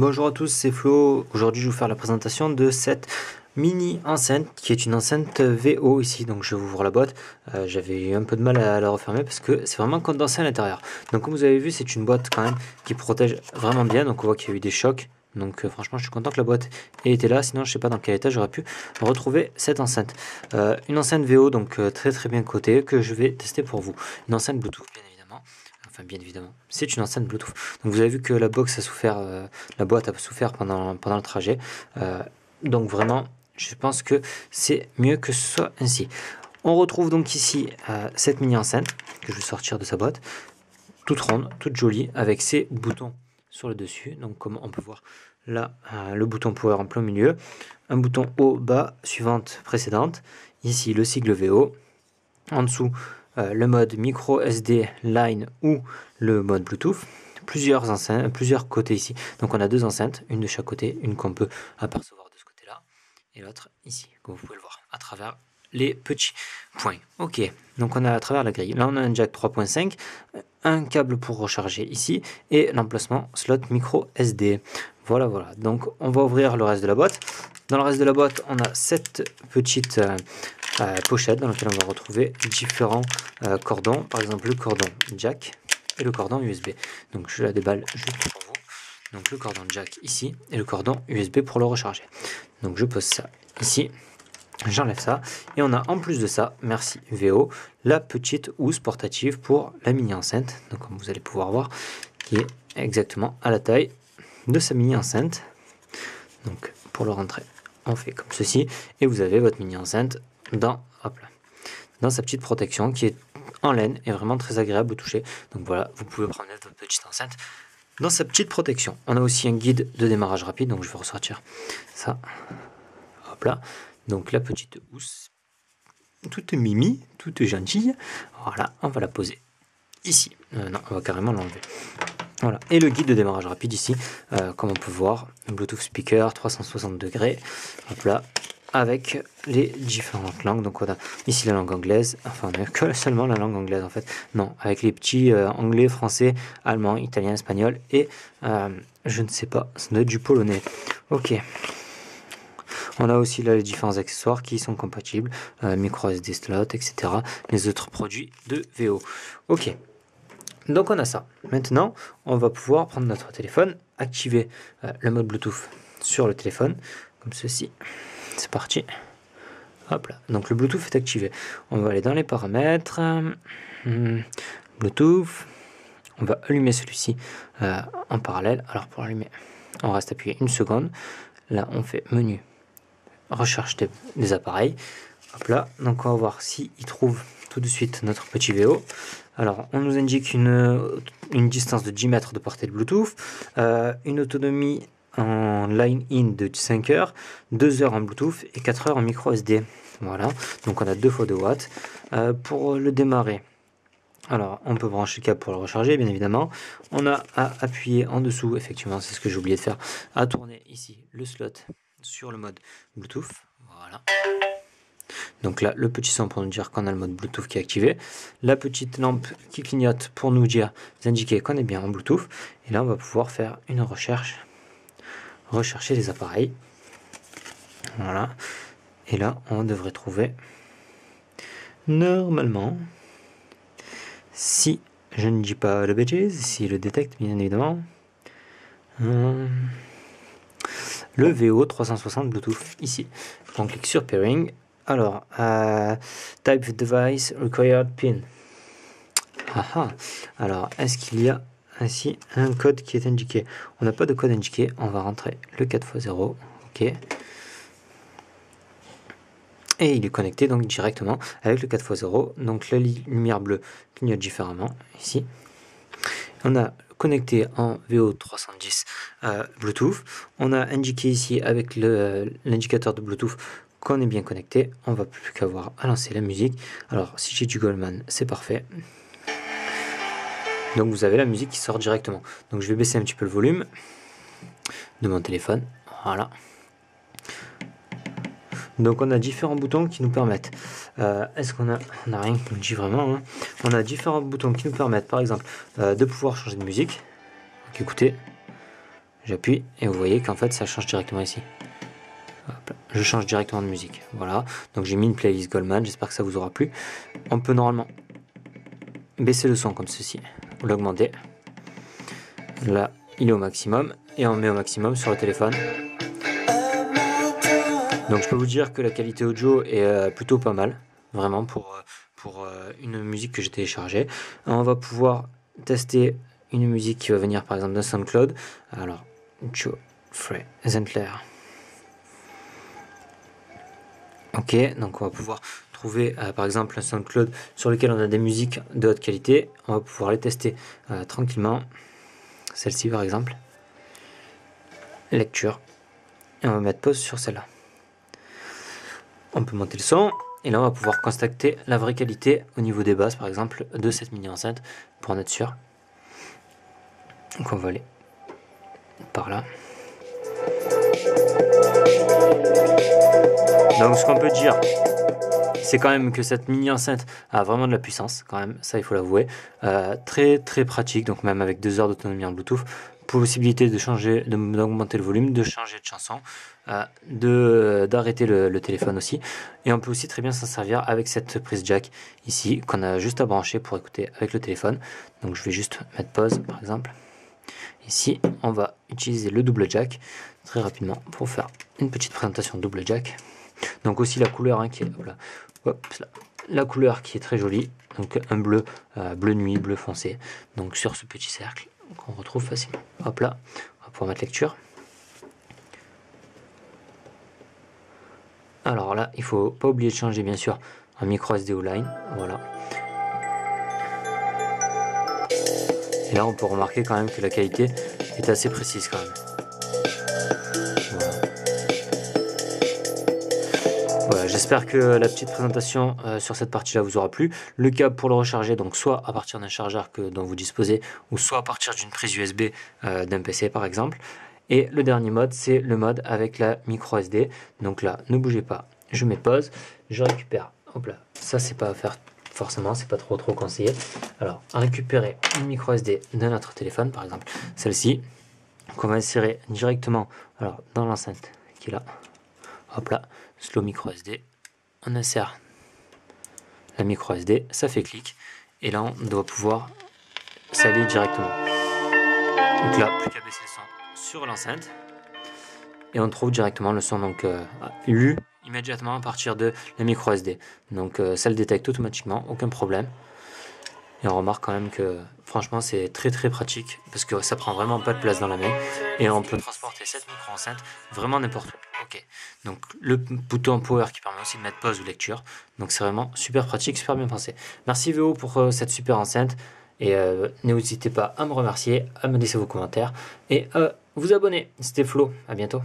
Bonjour à tous, c'est Flo. Aujourd'hui, je vais vous faire la présentation de cette mini enceinte qui est une enceinte VO ici. Donc, je vais vous ouvrir la boîte. J'avais eu un peu de mal à la refermer parce que c'est vraiment condensé à l'intérieur. Donc, comme vous avez vu, c'est une boîte quand même qui protège vraiment bien. Donc, on voit qu'il y a eu des chocs. Donc, franchement, je suis content que la boîte ait été là. Sinon, je sais pas dans quel état j'aurais pu retrouver cette enceinte. Une enceinte VO, donc très très bien cotée, que je vais tester pour vous. Une enceinte Bluetooth, bien évidemment. Enfin, bien évidemment, c'est une enceinte Bluetooth. Donc vous avez vu que la box a souffert, la boîte a souffert pendant le trajet. Donc vraiment, je pense que c'est mieux que ce soit ainsi. On retrouve donc ici cette mini enceinte que je vais sortir de sa boîte, toute ronde, toute jolie, avec ses boutons sur le dessus. Donc comme on peut voir là, le bouton power en plein milieu, un bouton haut, bas, suivante, précédente. Ici le sigle VO. En dessous, le mode micro SD line ou le mode Bluetooth. Plusieurs côtés ici. Donc on a deux enceintes, une de chaque côté, une qu'on peut apercevoir de ce côté-là, et l'autre ici, comme vous pouvez le voir, à travers les petits points. Ok, donc on a à travers la grille. Là on a un jack 3.5, un câble pour recharger ici, et l'emplacement slot micro SD. Voilà, voilà. Donc on va ouvrir le reste de la boîte. Dans le reste de la boîte, on a cette petite pochette dans laquelle on va retrouver différents cordons, par exemple le cordon jack et le cordon USB. Donc je la déballe juste pour vous. Donc le cordon jack ici et le cordon USB pour le recharger. Donc je pose ça ici, j'enlève ça et on a en plus de ça, merci VO, la petite housse portative pour la mini enceinte. Donc comme vous allez pouvoir voir, qui est exactement à la taille de sa mini enceinte. Donc pour le rentrer, on fait comme ceci et vous avez votre mini enceinte dans sa petite protection qui est en laine et vraiment très agréable au toucher. Donc voilà, vous pouvez prendre votre petite enceinte dans sa petite protection. On a aussi un guide de démarrage rapide, donc je vais ressortir ça. Hop là. Donc la petite housse, toute mimi, toute gentille. Voilà, on va la poser ici. Non, on va carrément l'enlever. Voilà, et le guide de démarrage rapide ici, comme on peut voir, un Bluetooth speaker 360 degrés, hop là, avec les différentes langues. Donc on a ici la langue anglaise, enfin on a que seulement la langue anglaise en fait, non, avec les petits anglais, français, allemand, italien, espagnol, et je ne sais pas, ça doit être du polonais. Ok. On a aussi là les différents accessoires qui sont compatibles, micro SD slot, etc. Les autres produits de VO. Ok. Donc on a ça. Maintenant, on va pouvoir prendre notre téléphone, activer le mode Bluetooth sur le téléphone, comme ceci. C'est parti. Hop là. Donc le Bluetooth est activé. On va aller dans les paramètres. Bluetooth. On va allumer celui-ci en parallèle. Alors pour allumer, on reste appuyé une seconde. Là, on fait menu, recherche des appareils. Hop là. Donc on va voir s'il trouve tout de suite notre petit VO. Alors, on nous indique une distance de 10 mètres de portée de Bluetooth, une autonomie en line-in de 5 heures, 2 heures en Bluetooth et 4 heures en micro SD. Voilà, donc on a 2 fois 2 watts. Pour le démarrer, alors on peut brancher le câble pour le recharger, bien évidemment. On a à appuyer en dessous, effectivement, c'est ce que j'ai oublié de faire, à tourner ici le slot sur le mode Bluetooth. Voilà. Donc là, le petit son pour nous dire qu'on a le mode Bluetooth qui est activé. La petite lampe qui clignote pour nous indiquer qu'on est bien en Bluetooth. Et là, on va pouvoir faire une recherche. Rechercher les appareils. Voilà. Et là, on devrait trouver, normalement, si je ne dis pas de bêtises, s'il le détecte, bien évidemment, le VO 360 Bluetooth, ici. On clique sur Pairing. Alors, type device required pin. Alors, est-ce qu'il y a ainsi un code qui est indiqué? On n'a pas de code indiqué. On va rentrer le 4x0. Ok. Et il est connecté donc directement avec le 4x0. Donc la lumière bleue clignote différemment ici. On a connecté en VO310 Bluetooth. On a indiqué ici avec l'indicateur de Bluetooth qu'on est bien connecté. On va plus qu'avoir à lancer la musique. Alors si j'ai du Goldman, c'est parfait. Donc vous avez la musique qui sort directement. Donc je vais baisser un petit peu le volume de mon téléphone. Voilà. Donc on a différents boutons qui nous permettent. Est-ce qu'on a rien qui nous dit vraiment, hein. On a différents boutons qui nous permettent, par exemple, de pouvoir changer de musique. Donc écoutez, j'appuie et vous voyez qu'en fait ça change directement ici. Hop là. Je change directement de musique. Voilà, donc j'ai mis une playlist Goldman, j'espère que ça vous aura plu. On peut normalement baisser le son comme ceci, ou l'augmenter. Là, il est au maximum et on met au maximum sur le téléphone. Donc je peux vous dire que la qualité audio est plutôt pas mal, vraiment pour une musique que j'ai téléchargée. On va pouvoir tester une musique qui va venir par exemple de SoundCloud. Alors, Joe Zentler. Ok, donc on va pouvoir trouver par exemple un SoundCloud sur lequel on a des musiques de haute qualité. On va pouvoir les tester tranquillement. Celle-ci par exemple. Lecture. Et on va mettre pause sur celle-là. On peut monter le son. Et là on va pouvoir constater la vraie qualité au niveau des basses par exemple de cette mini enceinte pour en être sûr. Donc on va aller par là. Donc ce qu'on peut dire, c'est quand même que cette mini enceinte a vraiment de la puissance, quand même, ça il faut l'avouer. Très très pratique, donc même avec 2 heures d'autonomie en Bluetooth, possibilité de changer, d'augmenter le volume, de changer de chanson, d'arrêter le téléphone aussi. Et on peut aussi très bien s'en servir avec cette prise jack ici, qu'on a juste à brancher pour écouter avec le téléphone. Donc je vais juste mettre pause par exemple. Ici, on va utiliser le double jack très rapidement pour faire une petite présentation double jack. Donc aussi la couleur qui est la couleur qui est très jolie, donc un bleu bleu nuit, bleu foncé, donc sur ce petit cercle qu'on retrouve facilement. Hop là, on va pouvoir mettre lecture. Alors là, il faut pas oublier de changer bien sûr un micro SD ou line, voilà. Et là on peut remarquer quand même que la qualité est assez précise quand même. Voilà, j'espère que la petite présentation sur cette partie-là vous aura plu. Le câble pour le recharger, donc soit à partir d'un chargeur dont vous disposez, ou soit à partir d'une prise USB d'un PC par exemple. Et le dernier mode, c'est le mode avec la micro SD. Donc là, ne bougez pas, je mets pause, je récupère. Hop là, ça c'est pas à faire forcément, c'est pas trop conseillé. Alors, récupérer une micro SD de notre téléphone, par exemple celle-ci, qu'on va insérer directement dans l'enceinte qui est là. Hop là, slow micro SD, on insère la micro SD, ça fait clic, et là on doit pouvoir s'allier directement. Donc là, plus qu'à baisser le son sur l'enceinte, et on trouve directement le son donc lu immédiatement à partir de la micro SD. Donc ça le détecte automatiquement, aucun problème. Et on remarque quand même que franchement c'est très pratique parce que ça prend vraiment pas de place dans la main et on peut transporter cette micro enceinte vraiment n'importe où. Ok, donc le bouton power qui permet aussi de mettre pause ou lecture, donc c'est vraiment super pratique, super bien pensé. Merci VO pour cette super enceinte et n'hésitez pas à me remercier, à me laisser vos commentaires et à vous abonner. C'était Flo, à bientôt.